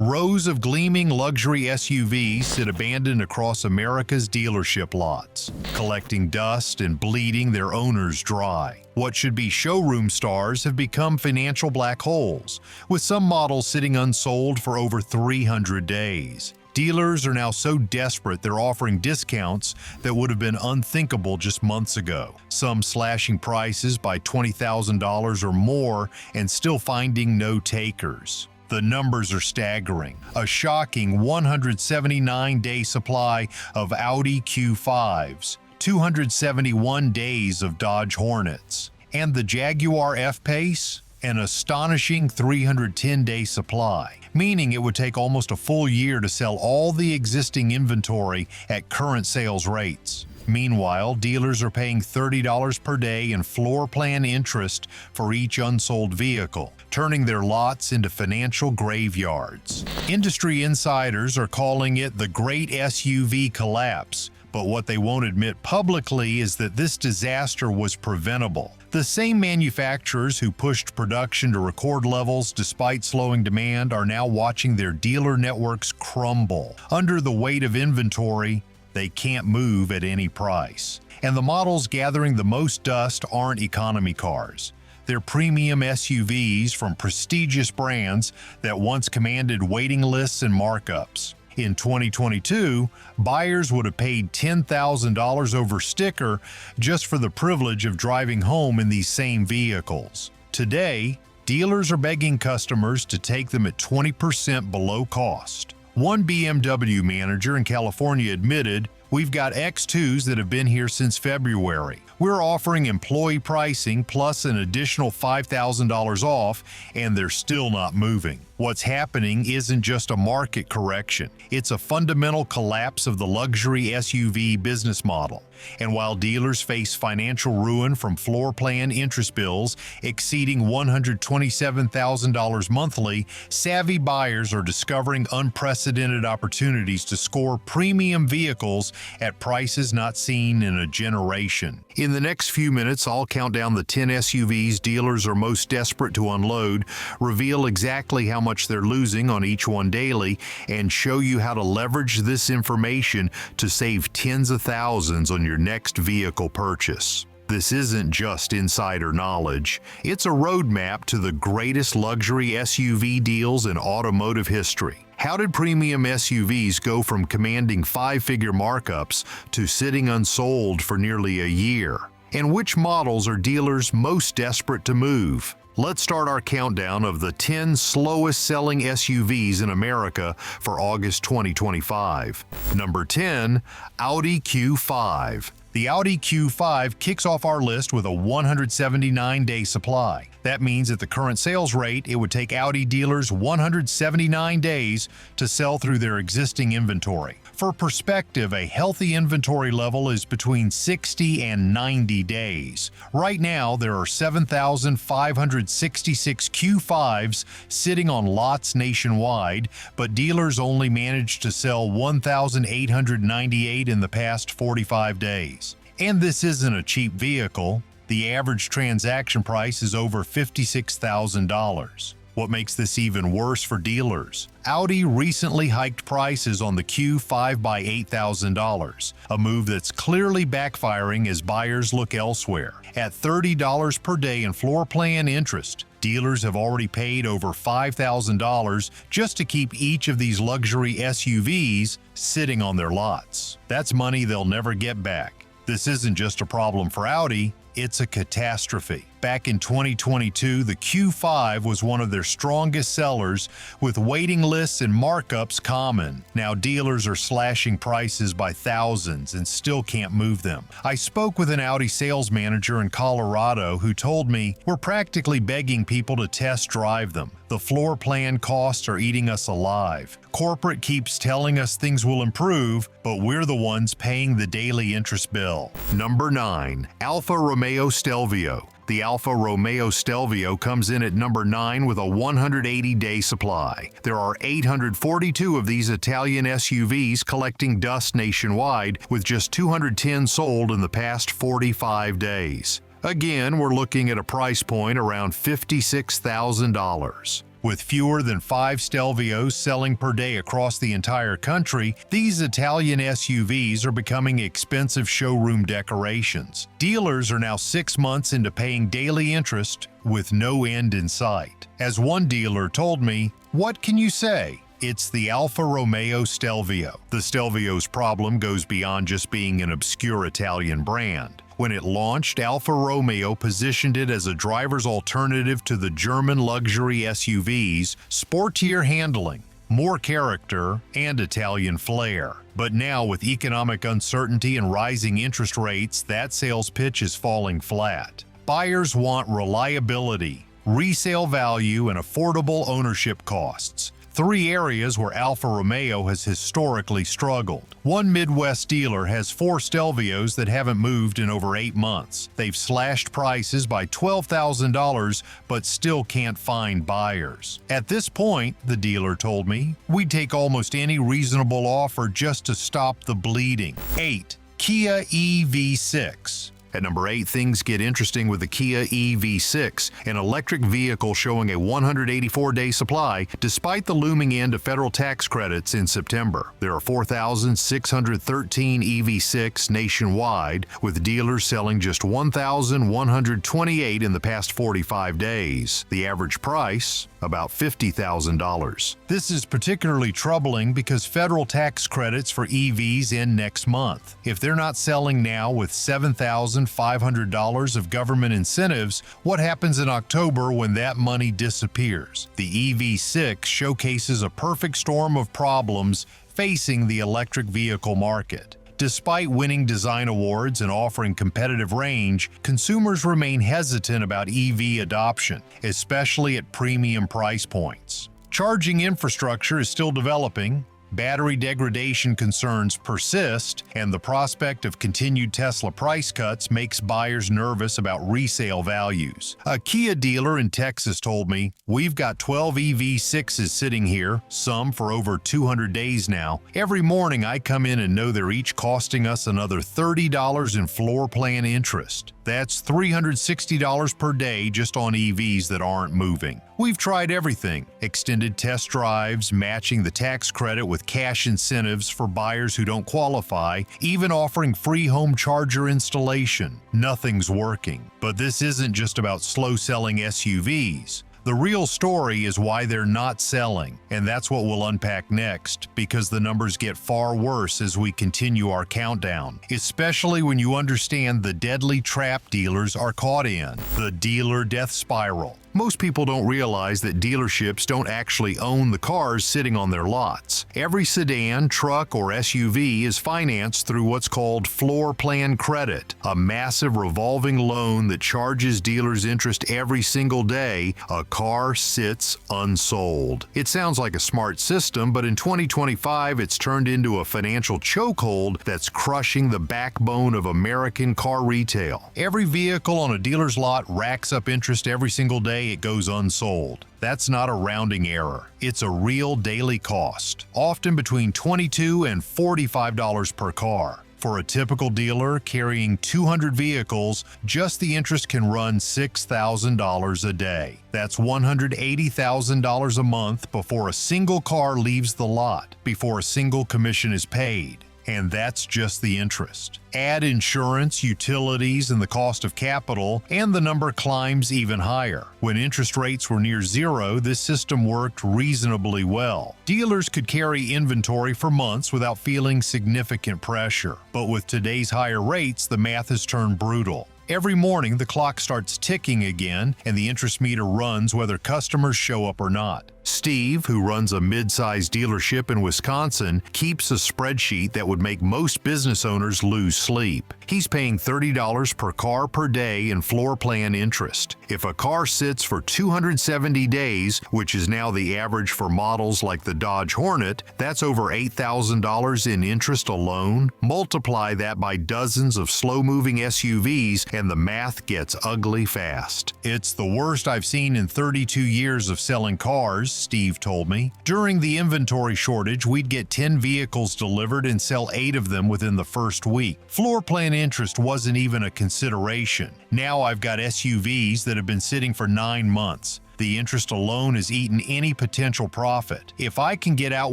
Rows of gleaming luxury SUVs sit abandoned across America's dealership lots, collecting dust and bleeding their owners dry. What should be showroom stars have become financial black holes, with some models sitting unsold for over 300 days. Dealers are now so desperate they're offering discounts that would have been unthinkable just months ago, some slashing prices by $20,000 or more and still finding no takers. The numbers are staggering. A shocking 179-day supply of Audi Q5s, 271 days of Dodge Hornets, and the Jaguar F-Pace, an astonishing 310-day supply, meaning it would take almost a full year to sell all the existing inventory at current sales rates. Meanwhile, dealers are paying $30 per day in floor plan interest for each unsold vehicle, turning their lots into financial graveyards. Industry insiders are calling it the Great SUV Collapse, but what they won't admit publicly is that this disaster was preventable. The same manufacturers who pushed production to record levels despite slowing demand are now watching their dealer networks crumble. Under the weight of inventory, they can't move at any price. And the models gathering the most dust aren't economy cars. They're premium SUVs from prestigious brands that once commanded waiting lists and markups. In 2022, buyers would have paid $10,000 over sticker just for the privilege of driving home in these same vehicles. Today, dealers are begging customers to take them at 20% below cost. One BMW manager in California admitted, "We've got X2s that have been here since February. We're offering employee pricing plus an additional $5,000 off, and they're still not moving." What's happening isn't just a market correction. It's a fundamental collapse of the luxury SUV business model. And while dealers face financial ruin from floor plan interest bills exceeding $127,000 monthly, savvy buyers are discovering unprecedented opportunities to score premium vehicles at prices not seen in a generation. In the next few minutes, I'll count down the 10 SUVs dealers are most desperate to unload, reveal exactly how much they're losing on each one daily, and show you how to leverage this information to save tens of thousands on your next vehicle purchase. This isn't just insider knowledge. It's a roadmap to the greatest luxury SUV deals in automotive history. How did premium SUVs go from commanding five-figure markups to sitting unsold for nearly a year? And which models are dealers most desperate to move? Let's start our countdown of the 10 slowest selling SUVs in America for August 2025. Number 10, Audi Q5. The Audi Q5 kicks off our list with a 179-day supply. That means at the current sales rate, it would take Audi dealers 179 days to sell through their existing inventory. For perspective, a healthy inventory level is between 60 and 90 days. Right now, there are 7,566 Q5s sitting on lots nationwide, but dealers only managed to sell 1,898 in the past 45 days. And this isn't a cheap vehicle. The average transaction price is over $56,000. What makes this even worse for dealers? Audi recently hiked prices on the Q5 by $8,000, a move that's clearly backfiring as buyers look elsewhere. At $30 per day in floor plan interest, dealers have already paid over $5,000 just to keep each of these luxury SUVs sitting on their lots. That's money they'll never get back. This isn't just a problem for Audi, it's a catastrophe. Back in 2022, the Q5 was one of their strongest sellers, with waiting lists and markups common. Now dealers are slashing prices by thousands and still can't move them. I spoke with an Audi sales manager in Colorado who told me, "We're practically begging people to test drive them. The floor plan costs are eating us alive. Corporate keeps telling us things will improve, but we're the ones paying the daily interest bill." Number 9. Alfa Romeo Stelvio. The Alfa Romeo Stelvio comes in at number 9 with a 180-day supply. There are 842 of these Italian SUVs collecting dust nationwide, with just 210 sold in the past 45 days. Again, we're looking at a price point around $56,000. With fewer than 5 Stelvios selling per day across the entire country, these Italian SUVs are becoming expensive showroom decorations. Dealers are now 6 months into paying daily interest with no end in sight. As one dealer told me, "What can you say? It's the Alfa Romeo Stelvio." The Stelvio's problem goes beyond just being an obscure Italian brand. When it launched, Alfa Romeo positioned it as a driver's alternative to the German luxury SUVs, sportier handling, more character, and Italian flair. But now, with economic uncertainty and rising interest rates, that sales pitch is falling flat. Buyers want reliability, resale value, and affordable ownership costs. 3 areas where Alfa Romeo has historically struggled. One Midwest dealer has 4 Stelvios that haven't moved in over 8 months. They've slashed prices by $12,000 but still can't find buyers. At this point, the dealer told me, we'd take almost any reasonable offer just to stop the bleeding. 8. Kia EV6. At number 8, things get interesting with the Kia EV6, an electric vehicle showing a 184-day supply despite the looming end of federal tax credits in September. There are 4,613 EV6 nationwide, with dealers selling just 1,128 in the past 45 days. The average price, about $50,000. This is particularly troubling because federal tax credits for EVs end next month. If they're not selling now with $7,500 of government incentives, what happens in October when that money disappears? The EV6 showcases a perfect storm of problems facing the electric vehicle market. Despite winning design awards and offering competitive range, consumers remain hesitant about EV adoption, especially at premium price points. Charging infrastructure is still developing, battery degradation concerns persist, and the prospect of continued Tesla price cuts makes buyers nervous about resale values. A Kia dealer in Texas told me, "We've got 12 EV6s sitting here, some for over 200 days now. Every morning I come in and know they're each costing us another $30 in floor plan interest. That's $360 per day just on EVs that aren't moving. We've tried everything: extended test drives, matching the tax credit with cash incentives for buyers who don't qualify, even offering free home charger installation. Nothing's working." But this isn't just about slow-selling SUVs. The real story is why they're not selling, and that's what we'll unpack next, because the numbers get far worse as we continue our countdown, especially when you understand the deadly trap dealers are caught in, the dealer death spiral. Most people don't realize that dealerships don't actually own the cars sitting on their lots. Every sedan, truck, or SUV is financed through what's called floor plan credit, a massive revolving loan that charges dealers interest every single day a car sits unsold. It sounds like a smart system, but in 2025 it's turned into a financial chokehold that's crushing the backbone of American car retail. Every vehicle on a dealer's lot racks up interest every single day it goes unsold. That's not a rounding error. It's a real daily cost, often between $22 and $45 per car. For a typical dealer carrying 200 vehicles, just the interest can run $6,000 a day. That's $180,000 a month before a single car leaves the lot, before a single commission is paid. And that's just the interest. Add insurance, utilities, and the cost of capital, and the number climbs even higher. When interest rates were near zero, this system worked reasonably well. Dealers could carry inventory for months without feeling significant pressure. But with today's higher rates, the math has turned brutal. Every morning, the clock starts ticking again, and the interest meter runs whether customers show up or not. Steve, who runs a mid-sized dealership in Wisconsin, keeps a spreadsheet that would make most business owners lose sleep. He's paying $30 per car per day in floor plan interest. If a car sits for 270 days, which is now the average for models like the Dodge Hornet, that's over $8,000 in interest alone. Multiply that by dozens of slow-moving SUVs, and the math gets ugly fast. "It's the worst I've seen in 32 years of selling cars," Steve told me. "During the inventory shortage, we'd get 10 vehicles delivered and sell 8 of them within the first week. Floor plan interest wasn't even a consideration. Now I've got SUVs that have been sitting for 9 months. The interest alone has eaten any potential profit. If I can get out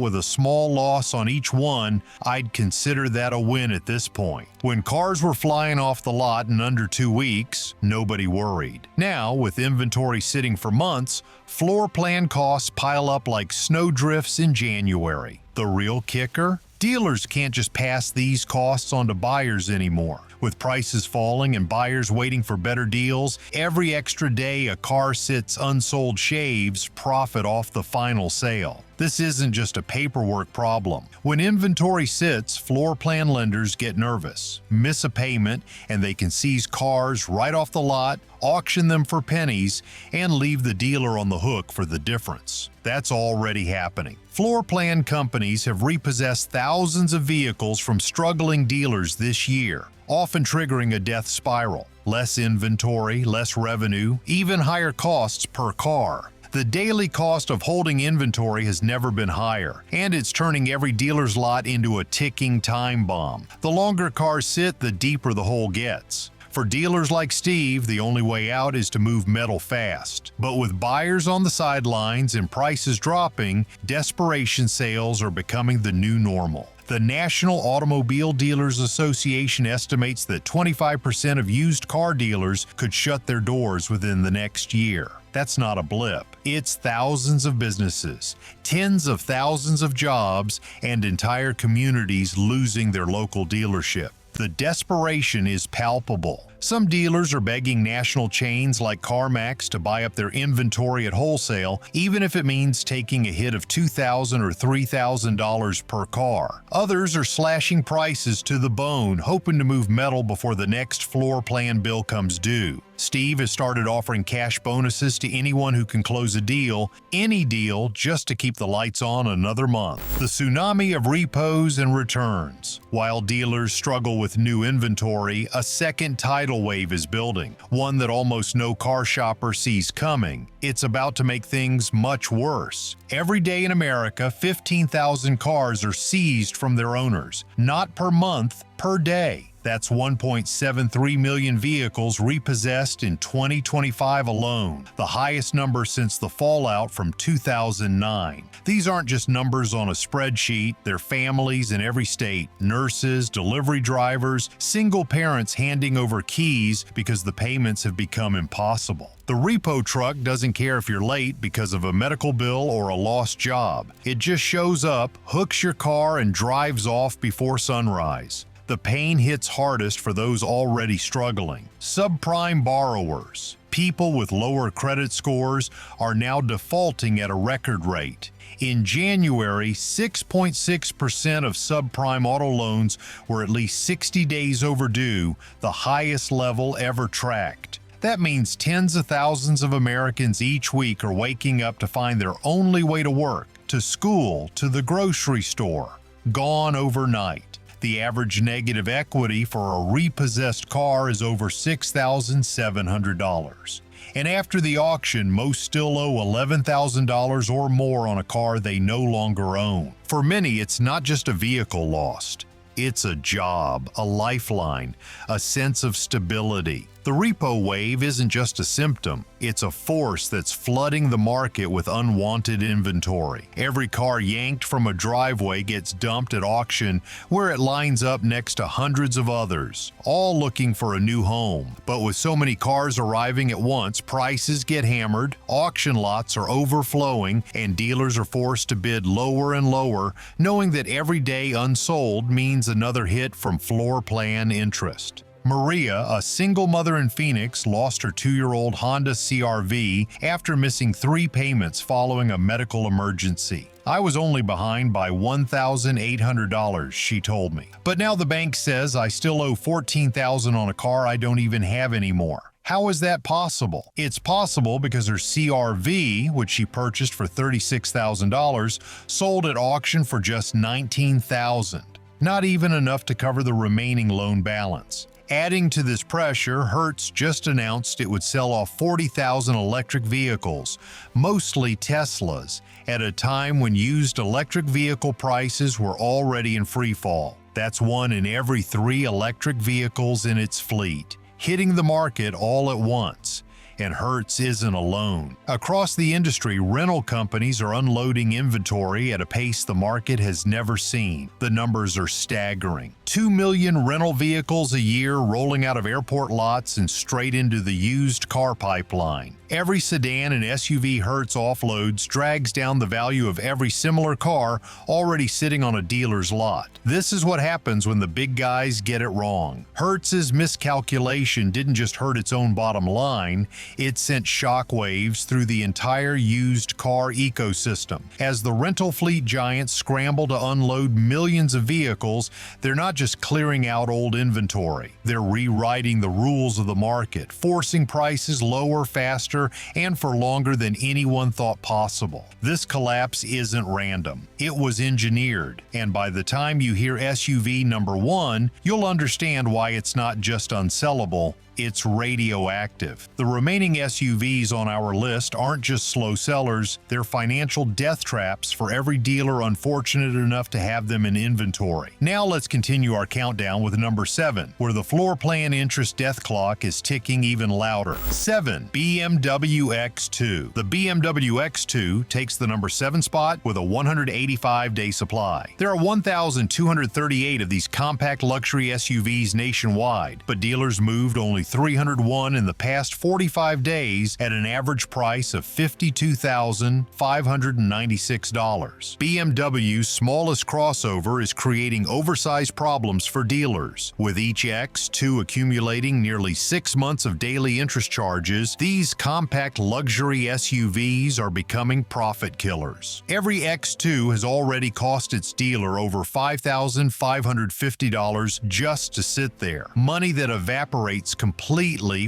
with a small loss on each one, I'd consider that a win at this point. When cars were flying off the lot in under 2 weeks, nobody worried. Now, with inventory sitting for months, floor plan costs pile up like snowdrifts in January. The real kicker? Dealers can't just pass these costs on to buyers anymore. With prices falling and buyers waiting for better deals, every extra day a car sits unsold shaves profit off the final sale. This isn't just a paperwork problem. When inventory sits, floor plan lenders get nervous, miss a payment, and they can seize cars right off the lot, auction them for pennies, and leave the dealer on the hook for the difference. That's already happening. Floor plan companies have repossessed thousands of vehicles from struggling dealers this year, often triggering a death spiral. Less inventory, less revenue, even higher costs per car. The daily cost of holding inventory has never been higher, and it's turning every dealer's lot into a ticking time bomb. The longer cars sit, the deeper the hole gets. For dealers like Steve, the only way out is to move metal fast. But with buyers on the sidelines and prices dropping, desperation sales are becoming the new normal. The National Automobile Dealers Association estimates that 25% of used car dealers could shut their doors within the next year. That's not a blip. It's thousands of businesses, tens of thousands of jobs, and entire communities losing their local dealership. The desperation is palpable. Some dealers are begging national chains like CarMax to buy up their inventory at wholesale, even if it means taking a hit of $2,000 or $3,000 per car. Others are slashing prices to the bone, hoping to move metal before the next floor plan bill comes due. Steve has started offering cash bonuses to anyone who can close a deal, any deal, just to keep the lights on another month. The tsunami of repos and returns. While dealers struggle with new inventory, a second tidal wave is building, one that almost no car shopper sees coming. It's about to make things much worse. Every day in America, 15,000 cars are seized from their owners, not per month, per day. That's 1.73 million vehicles repossessed in 2025 alone, the highest number since the fallout from 2009. These aren't just numbers on a spreadsheet, they're families in every state, nurses, delivery drivers, single parents handing over keys because the payments have become impossible. The repo truck doesn't care if you're late because of a medical bill or a lost job. It just shows up, hooks your car, and drives off before sunrise. The pain hits hardest for those already struggling. Subprime borrowers, people with lower credit scores, are now defaulting at a record rate. In January, 6.6% of subprime auto loans were at least 60 days overdue, the highest level ever tracked. That means tens of thousands of Americans each week are waking up to find their only way to work, to school, to the grocery store, gone overnight. The average negative equity for a repossessed car is over $6,700. And after the auction, most still owe $11,000 or more on a car they no longer own. For many, it's not just a vehicle lost. It's a job, a lifeline, a sense of stability. The repo wave isn't just a symptom, it's a force that's flooding the market with unwanted inventory. Every car yanked from a driveway gets dumped at auction, where it lines up next to hundreds of others, all looking for a new home. But with so many cars arriving at once, prices get hammered, auction lots are overflowing, and dealers are forced to bid lower and lower, knowing that every day unsold means another hit from floor plan interest. Maria, a single mother in Phoenix, lost her 2-year-old Honda CR-V after missing 3 payments following a medical emergency. "I was only behind by $1,800, she told me. But now the bank says I still owe $14,000 on a car I don't even have anymore. How is that possible? It's possible because her CR-V, which she purchased for $36,000, sold at auction for just $19,000. Not even enough to cover the remaining loan balance. Adding to this pressure, Hertz just announced it would sell off 40,000 electric vehicles, mostly Teslas, at a time when used electric vehicle prices were already in freefall. That's 1 in every 3 electric vehicles in its fleet, hitting the market all at once. And Hertz isn't alone. Across the industry, rental companies are unloading inventory at a pace the market has never seen. The numbers are staggering. 2 million rental vehicles a year rolling out of airport lots and straight into the used car pipeline. Every sedan and SUV Hertz offloads drags down the value of every similar car already sitting on a dealer's lot. This is what happens when the big guys get it wrong. Hertz's miscalculation didn't just hurt its own bottom line, it sent shockwaves through the entire used car ecosystem. As the rental fleet giants scramble to unload millions of vehicles, they're not just clearing out old inventory. They're rewriting the rules of the market, forcing prices lower, faster, and for longer than anyone thought possible. This collapse isn't random. It was engineered, and by the time you hear SUV number 1, you'll understand why it's not just unsellable, it's radioactive. The remaining SUVs on our list aren't just slow sellers, they're financial death traps for every dealer unfortunate enough to have them in inventory. Now let's continue our countdown with number 7, where the floor plan interest death clock is ticking even louder. 7. BMW X2. The BMW X2 takes the number 7 spot with a 185-day supply. There are 1,238 of these compact luxury SUVs nationwide, but dealers moved only 301 in the past 45 days at an average price of $52,596. BMW's smallest crossover is creating oversized problems for dealers. With each X2 accumulating nearly 6 months of daily interest charges, these compact luxury SUVs are becoming profit killers. Every X2 has already cost its dealer over $5,550 just to sit there. Money that evaporates completely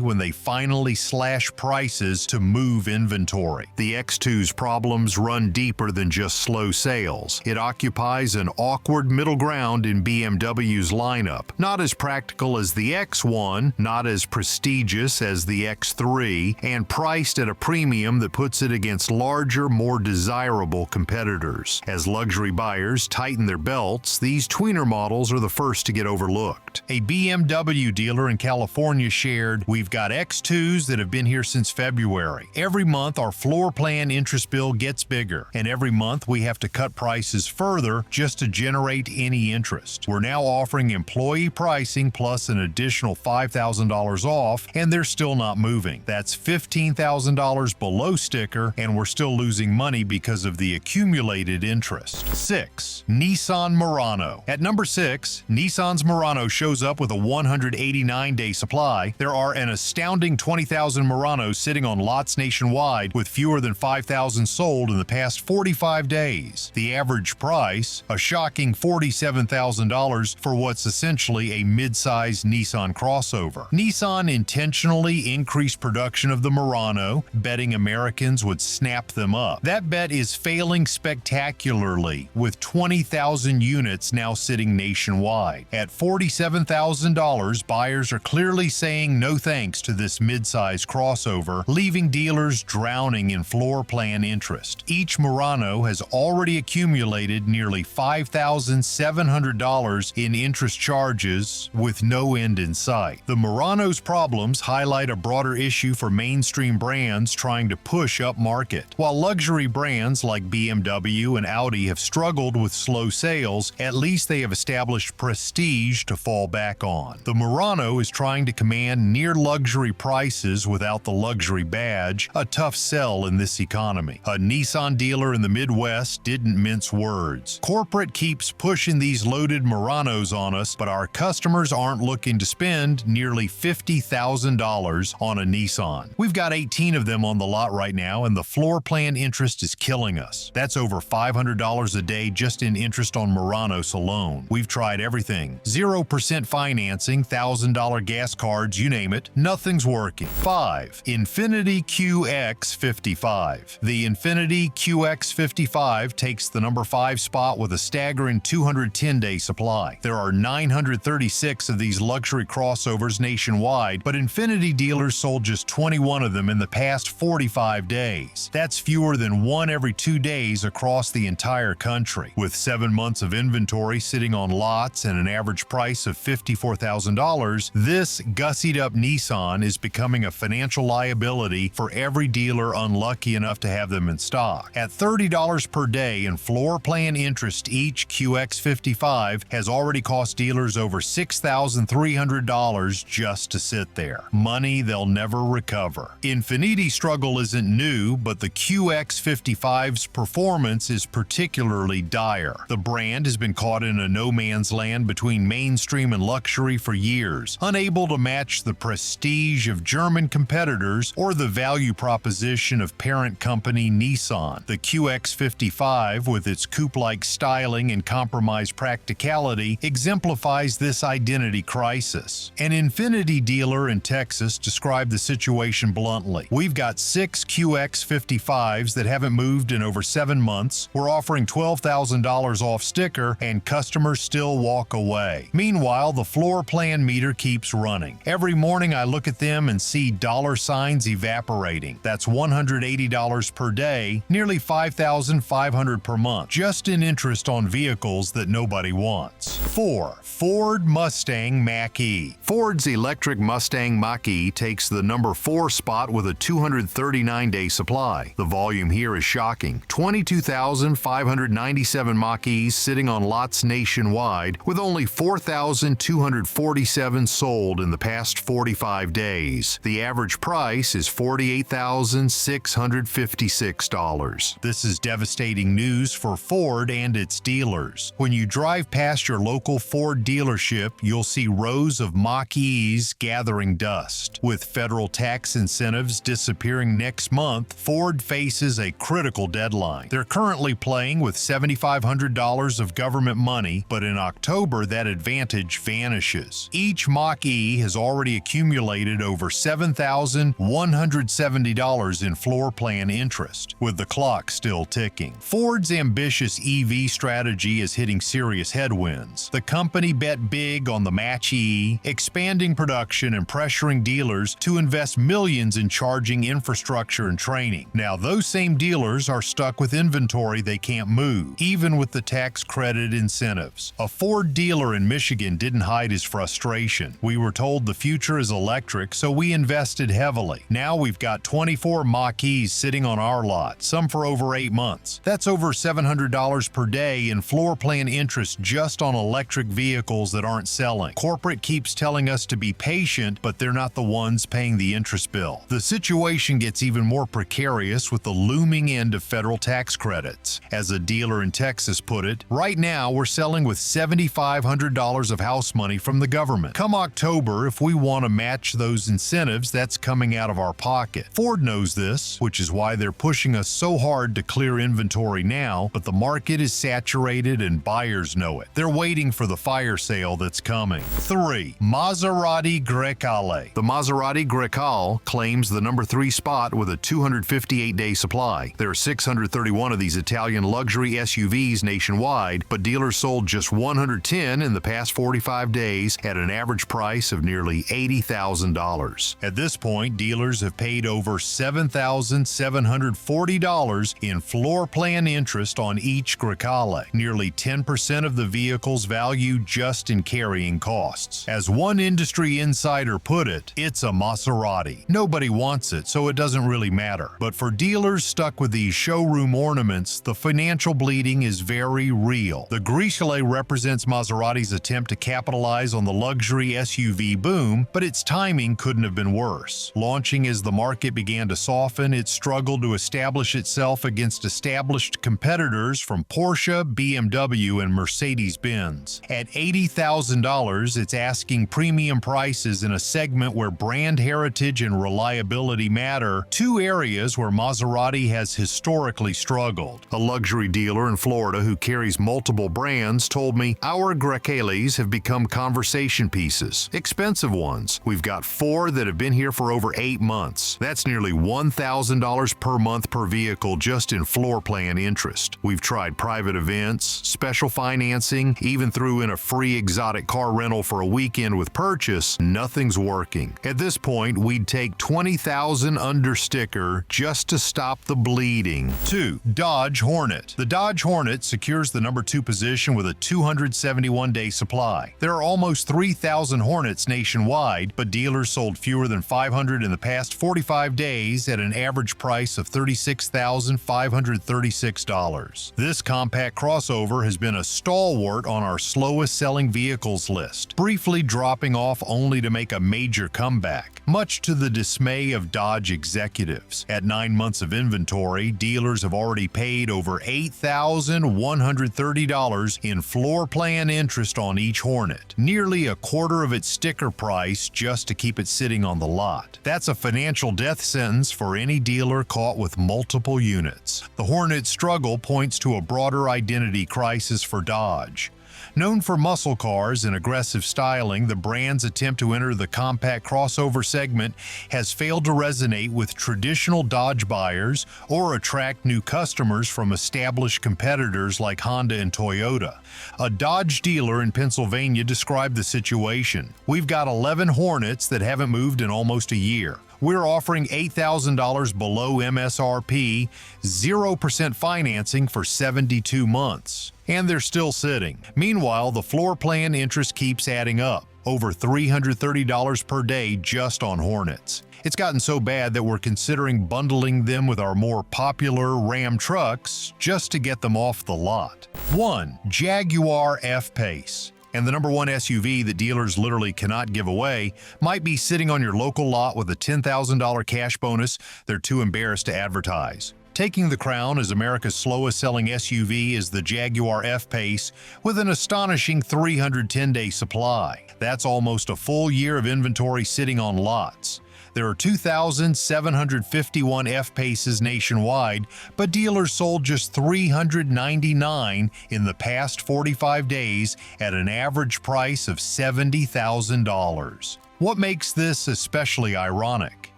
when they finally slash prices to move inventory. The X2's problems run deeper than just slow sales. It occupies an awkward middle ground in BMW's lineup. Not as practical as the X1, not as prestigious as the X3, and priced at a premium that puts it against larger, more desirable competitors. As luxury buyers tighten their belts, these tweener models are the first to get overlooked. A BMW dealer in California shared, "We've got X2s that have been here since February. Every month our floor plan interest bill gets bigger, and every month we have to cut prices further just to generate any interest. We're now offering employee pricing plus an additional $5,000 off, and they're still not moving. That's $15,000 below sticker, and we're still losing money because of the accumulated interest." 6. Nissan Murano. At number 6, Nissan's Murano shows up with a 189-day supply. There are an astounding 20,000 Muranos sitting on lots nationwide, with fewer than 5,000 sold in the past 45 days. The average price, a shocking $47,000 for what's essentially a mid-sized Nissan crossover. Nissan intentionally increased production of the Murano, betting Americans would snap them up. That bet is failing spectacularly, with 20,000 units now sitting nationwide. At $47,000, buyers are clearly saying no thanks to this mid-size crossover, leaving dealers drowning in floor plan interest. Each Murano has already accumulated nearly $5,700 in interest charges, with no end in sight. The Murano's problems highlight a broader issue for mainstream brands trying to push up market. While luxury brands like BMW and Audi have struggled with slow sales, at least they have established prestige to fall back on. The Murano is trying to command near luxury prices without the luxury badge, a tough sell in this economy. A Nissan dealer in the Midwest didn't mince words. "Corporate keeps pushing these loaded Muranos on us, but our customers aren't looking to spend nearly $50,000 on a Nissan. We've got 18 of them on the lot right now, and the floor plan interest is killing us. That's over $500 a day just in interest on Muranos alone. We've tried everything. 0% financing, $1,000 gas cards, you name it. Nothing's working." 5. Infiniti QX55. The Infiniti QX55 takes the number 5 spot with a staggering 210-day supply. There are 936 of these luxury crossovers nationwide, but Infiniti dealers sold just 21 of them in the past 45 days. That's fewer than one every 2 days across the entire country. With 7 months of inventory sitting on lots and an average price of $54,000, this gussied-up Nissan is becoming a financial liability for every dealer unlucky enough to have them in stock. At $30 per day in floor plan interest, each QX55 has already cost dealers over $6,300 just to sit there. Money they'll never recover. Infiniti's struggle isn't new, but the QX55's performance is particularly dire. The brand has been caught in a no-man's land between mainstream and luxury for years, unable to match the prestige of German competitors or the value proposition of parent company Nissan. The QX55, with its coupe-like styling and compromised practicality, exemplifies this identity crisis. An Infiniti dealer in Texas described the situation bluntly. "We've got 6 QX55s that haven't moved in over 7 months. We're offering $12,000 off sticker, and customers still walk away. Meanwhile, the floor plan meter keeps running. Every morning I look at them and see dollar signs evaporating. That's $180 per day, nearly $5,500 per month, just in interest on vehicles that nobody wants." 4. Ford Mustang Mach-E. Ford's electric Mustang Mach-E takes the number 4 spot with a 239-day supply. The volume here is shocking. 22,597 Mach-E's sitting on lots nationwide, with only 4,247 sold in the past 45 days. The average price is $48,656. This is devastating news for Ford and its dealers. When you drive past your local Ford dealership, you'll see rows of Mach-E's gathering dust. With federal tax incentives disappearing next month, Ford faces a critical deadline. They're currently playing with $7,500 of government money, but in October that advantage vanishes. Each Mach-E has already accumulated over $7,170 in floor plan interest, with the clock still ticking. Ford's ambitious EV strategy is hitting serious headwinds. The company bet big on the Mach-E, expanding production and pressuring dealers to invest millions in charging infrastructure and training. Now those same dealers are stuck with inventory they can't move, even with the tax credit incentives. A Ford dealer in Michigan didn't hide his frustration. "We were told the future is electric, so we invested heavily. Now we've got 24 Mach-E's sitting on our lot, some for over 8 months. That's over $700 per day in floor plan interest just on electric vehicles that aren't selling. Corporate keeps telling us to be patient, but they're not the ones paying the interest bill." The situation gets even more precarious with the looming end of federal tax credits. As a dealer in Texas put it, "Right now we're selling with $7,500 of house money from the government. Come October, if we want to match those incentives, that's coming out of our pocket." Ford knows this, which is why they're pushing us so hard to clear inventory now, but the market is saturated and buyers know it. They're waiting for the fire sale that's coming. 3. Maserati Grecale. The Maserati Grecale claims the number 3 spot with a 258-day supply. There are 631 of these Italian luxury SUVs nationwide, but dealers sold just 110 in the past 45 days at an average price of nearly $80,000. At this point, dealers have paid over $7,740 in floor plan interest on each Grecale, nearly 10% of the vehicle's value just in carrying costs. As one industry insider put it, "It's a Maserati. Nobody wants it, so it doesn't really matter." But for dealers stuck with these showroom ornaments, the financial bleeding is very real. The Grecale represents Maserati's attempt to capitalize on the luxury SUV boom, but its timing couldn't have been worse. Launching as the market began to soften, it struggled to establish itself against established competitors from Porsche, BMW, and Mercedes-Benz. At $80,000, it's asking premium prices in a segment where brand heritage and reliability matter, two areas where Maserati has historically struggled. A luxury dealer in Florida who carries multiple brands told me, "Our Grecales have become conversation pieces, expensive ones. We've got 4 that have been here for over 8 months. That's nearly $1,000 per month per vehicle just in floor plan interest. We've tried private events, special financing, even threw in a free exotic car rental for a weekend with purchase, nothing's working. At this point, we'd take $20,000 under sticker just to stop the bleeding. 2. Dodge Hornet. The Dodge Hornet secures the number 2 position with a 271-day supply. There are almost 3,000 Hornets nationwide, but dealers sold fewer than 500 in the past 45 days at an average price of $36,536. This compact crossover has been a stalwart on our slowest selling vehicles list, briefly dropping off only to make a major comeback, much to the dismay of Dodge executives. At 9 months of inventory, dealers have already paid over $8,130 in floor plan interest on each Hornet, nearly a quarter of its sticker price just to keep it sitting on the lot. That's a financial death sentence for any dealer caught with multiple units. The Hornet struggle points to a broader identity crisis for Dodge. Known for muscle cars and aggressive styling, the brand's attempt to enter the compact crossover segment has failed to resonate with traditional Dodge buyers or attract new customers from established competitors like Honda and Toyota. A Dodge dealer in Pennsylvania described the situation. "We've got 11 Hornets that haven't moved in almost a year. We're offering $8,000 below MSRP, 0% financing for 72 months. And they're still sitting." Meanwhile, the floor plan interest keeps adding up, over $330 per day just on Hornets. It's gotten so bad that we're considering bundling them with our more popular Ram trucks just to get them off the lot. 1. Jaguar F-Pace. And the number 1 SUV that dealers literally cannot give away might be sitting on your local lot with a $10,000 cash bonus they're too embarrassed to advertise. Taking the crown as America's slowest selling SUV is the Jaguar F-Pace with an astonishing 310-day supply. That's almost a full year of inventory sitting on lots. There are 2,751 F-Paces nationwide, but dealers sold just 399 in the past 45 days at an average price of $70,000. What makes this especially ironic?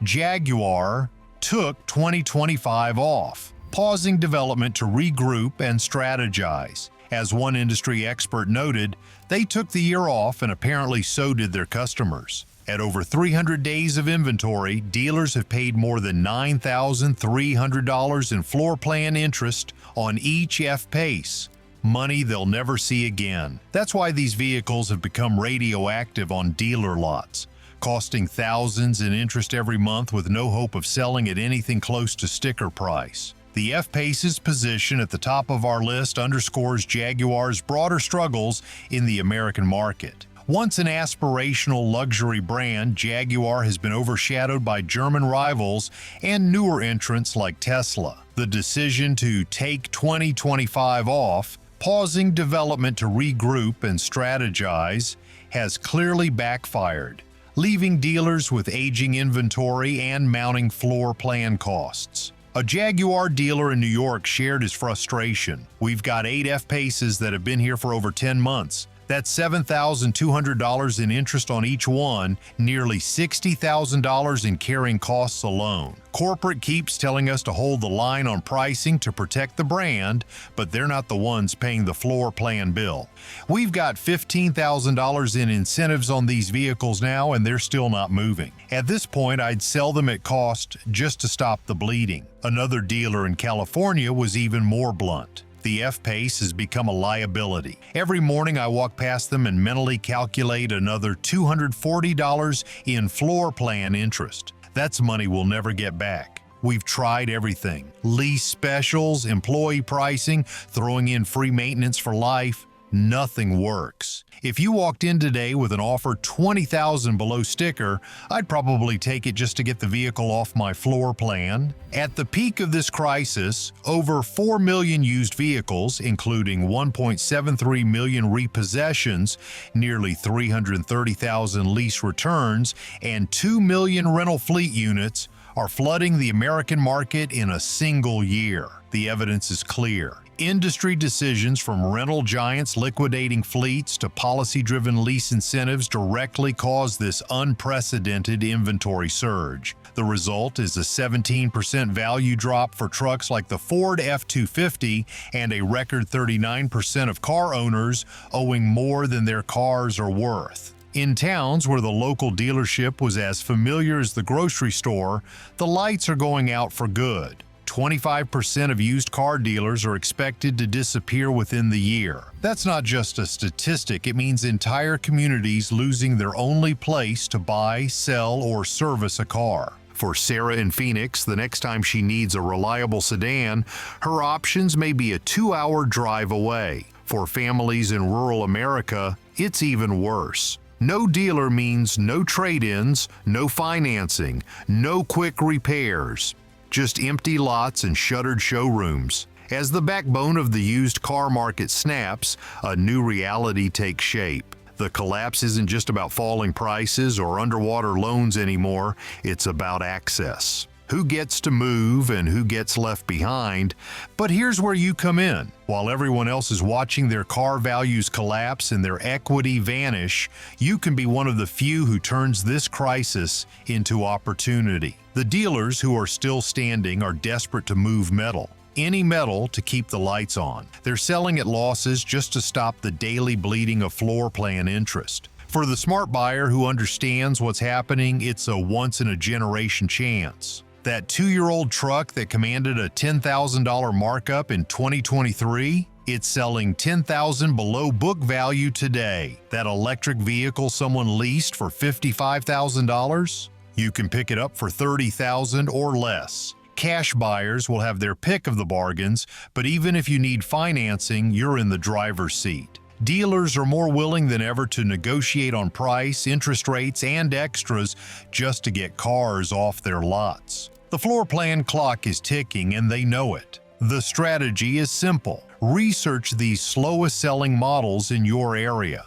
Jaguar took 2025 off, pausing development to regroup and strategize. As one industry expert noted, they took the year off and apparently so did their customers. At over 300 days of inventory, dealers have paid more than $9,300 in floor plan interest on each F-Pace, money they'll never see again. That's why these vehicles have become radioactive on dealer lots, costing thousands in interest every month with no hope of selling at anything close to sticker price. The F-Pace's position at the top of our list underscores Jaguar's broader struggles in the American market. Once an aspirational luxury brand, Jaguar has been overshadowed by German rivals and newer entrants like Tesla. The decision to take 2025 off, pausing development to regroup and strategize, has clearly backfired, leaving dealers with aging inventory and mounting floor plan costs. A Jaguar dealer in New York shared his frustration. "We've got 8 F-Paces that have been here for over 10 months. That's $7,200 in interest on each one, nearly $60,000 in carrying costs alone. Corporate keeps telling us to hold the line on pricing to protect the brand, but they're not the ones paying the floor plan bill. We've got $15,000 in incentives on these vehicles now, and they're still not moving. At this point, I'd sell them at cost just to stop the bleeding." Another dealer in California was even more blunt. The F-Pace has become a liability. "Every morning I walk past them and mentally calculate another $240 in floor plan interest. That's money we'll never get back. We've tried everything. Lease specials, employee pricing, throwing in free maintenance for life. Nothing works. If you walked in today with an offer $20,000 below sticker, I'd probably take it just to get the vehicle off my floor plan." At the peak of this crisis, over 4 million used vehicles, including 1.73 million repossessions, nearly 330,000 lease returns, and 2 million rental fleet units, are flooding the American market in a single year. The evidence is clear. Industry decisions from rental giants liquidating fleets to policy-driven lease incentives directly cause this unprecedented inventory surge. The result is a 17% value drop for trucks like the Ford F-250 and a record 39% of car owners owing more than their cars are worth. In towns where the local dealership was as familiar as the grocery store, the lights are going out for good. 25% of used car dealers are expected to disappear within the year. That's not just a statistic, it means entire communities losing their only place to buy, sell, or service a car. For Sarah in Phoenix, the next time she needs a reliable sedan, her options may be a 2-hour drive away. For families in rural America, it's even worse. No dealer means no trade-ins, no financing, no quick repairs. Just empty lots and shuttered showrooms. As the backbone of the used car market snaps, a new reality takes shape. The collapse isn't just about falling prices or underwater loans anymore, it's about access. Who gets to move and who gets left behind? But here's where you come in. While everyone else is watching their car values collapse and their equity vanish, you can be one of the few who turns this crisis into opportunity. The dealers who are still standing are desperate to move metal. Any metal to keep the lights on. They're selling at losses just to stop the daily bleeding of floor plan interest. For the smart buyer who understands what's happening, it's a once-in-a-generation chance. That 2-year-old truck that commanded a $10,000 markup in 2023, it's selling $10,000 below book value today. That electric vehicle someone leased for $55,000, you can pick it up for $30,000 or less. Cash buyers will have their pick of the bargains, but even if you need financing, you're in the driver's seat. Dealers are more willing than ever to negotiate on price, interest rates, and extras just to get cars off their lots. The floor plan clock is ticking and they know it. The strategy is simple. Research these slowest selling models in your area.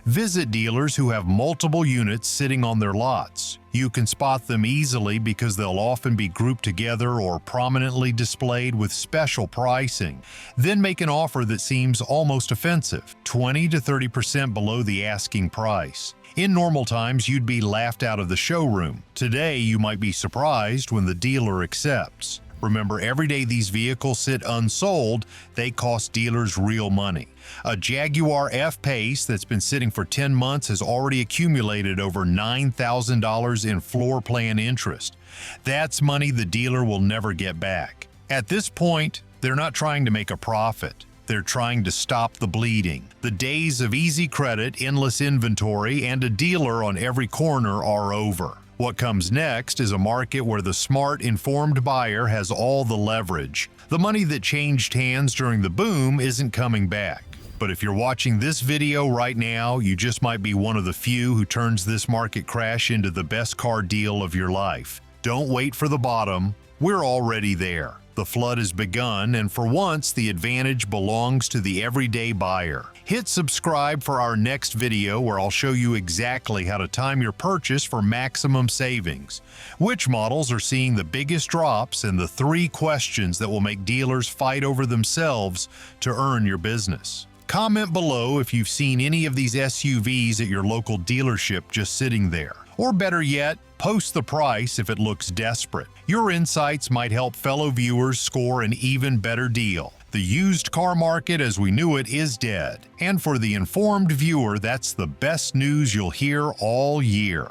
Visit dealers who have multiple units sitting on their lots. You can spot them easily because they'll often be grouped together or prominently displayed with special pricing. Then make an offer that seems almost offensive, 20 to 30% below the asking price. In normal times, you'd be laughed out of the showroom. Today, you might be surprised when the dealer accepts. Remember, every day these vehicles sit unsold, they cost dealers real money. A Jaguar F-Pace that's been sitting for 10 months has already accumulated over $9,000 in floor plan interest. That's money the dealer will never get back. At this point, they're not trying to make a profit. They're trying to stop the bleeding. The days of easy credit, endless inventory, and a dealer on every corner are over. What comes next is a market where the smart, informed buyer has all the leverage. The money that changed hands during the boom isn't coming back. But if you're watching this video right now, you just might be one of the few who turns this market crash into the best car deal of your life. Don't wait for the bottom. We're already there. The flood has begun, and for once, the advantage belongs to the everyday buyer. Hit subscribe for our next video where I'll show you exactly how to time your purchase for maximum savings, which models are seeing the biggest drops, and the 3 questions that will make dealers fight over themselves to earn your business. Comment below if you've seen any of these SUVs at your local dealership just sitting there. Or better yet, post the price if it looks desperate. Your insights might help fellow viewers score an even better deal. The used car market as we knew it is dead. And for the informed viewer, that's the best news you'll hear all year.